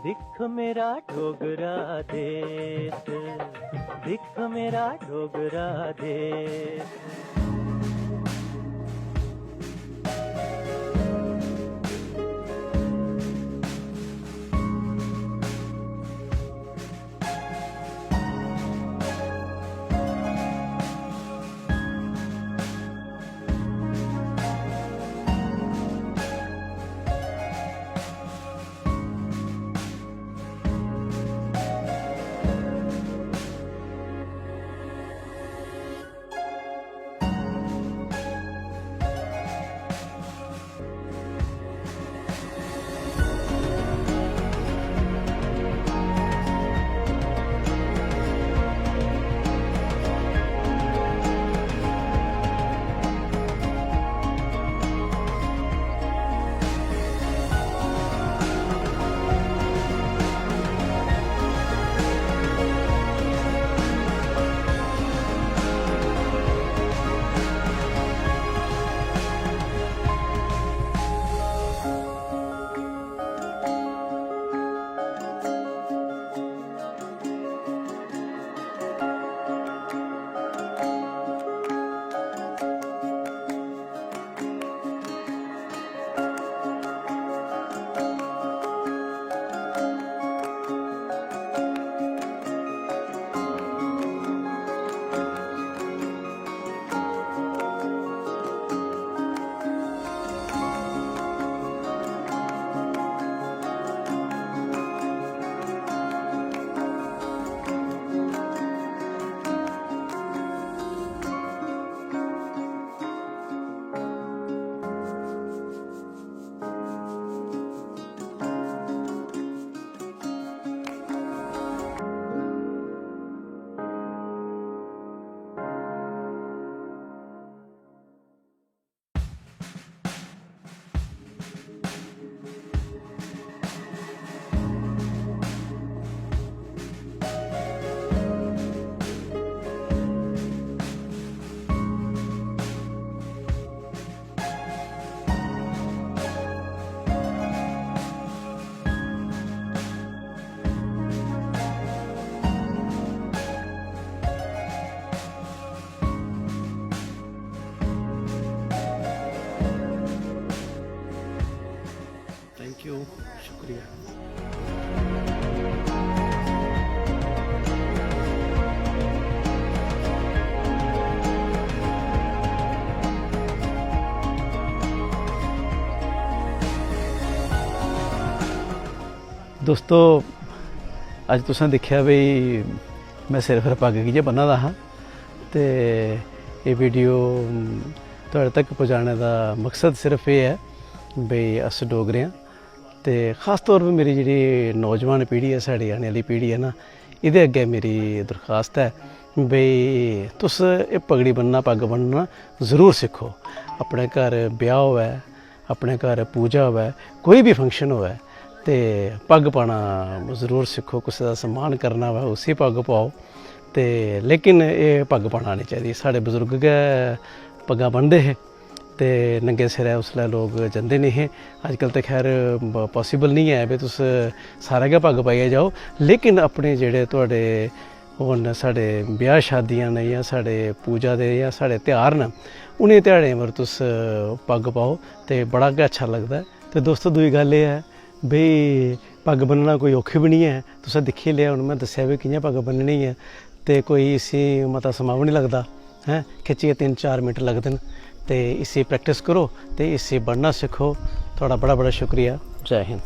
दिख मेरा डोगरा देश, दिख मेरा डोगरा देश। थैंक यू, शुक्रिया। दोस्तों अज तुसें दिक्खिया भी मैं सिर फिर पग गी बन्ना दा हाँ, तो ये वीडियो तुहाड़े तक पहुँचाने का मकसद सिर्फ ये है बई अस डोगरे हाँ, तो खास तौर पर मेरी जी नौजवान पीढ़ी है, साड़ी आने वाली पीढ़ी है ना, ये अगे मेरी दरखास्त है बई तुस पगड़ी बनना पग बनना ज़रूर सिक्खो। अपने घर ब्याह होवे, अपने घर पूजा होवे, कोई भी फंक्शन होवे तो पग पाना ज़रूर सिक्खो। किसी का सम्मान करना होवे उसी पग पाओ, तो लेकिन ये पग पाना नहीं चाहिए। साढ़े बजुर्ग गै पग्गां बनदे हे ते नंगे सिरै उसलै लोग जंदे नहीं हे। अजकल तो खैर पॉसीबल नहीं है भी तुस सारे गै पग पाइयै जाओ, लेकिन अपने जेह्ड़े तुहाडे हून साढ़े ब्याह शादियां न या साढ़े पूजा दे या साढ़े त्यौहार न, उ'नें ध्याड़ें पर तुस पग पाओ तो बड़ा गै अच्छा लगदा है। तो दोस्तों दूई गल्ल एह् है बई पग बनना कोई औखी भी नहीं है। तुसें दिक्खी लिया, हून मैं दस्सेआ भी कि'यां पग बननी है, तो कोई इसी मता समां भी नहीं लगदा हैं, खिच्चियै 3-4 मिनट लगदे न। तो इसी प्रैक्टिस करो तो इसी बनना सीखो। थोड़ा बड़ा बड़ा शुक्रिया। जय हिंद।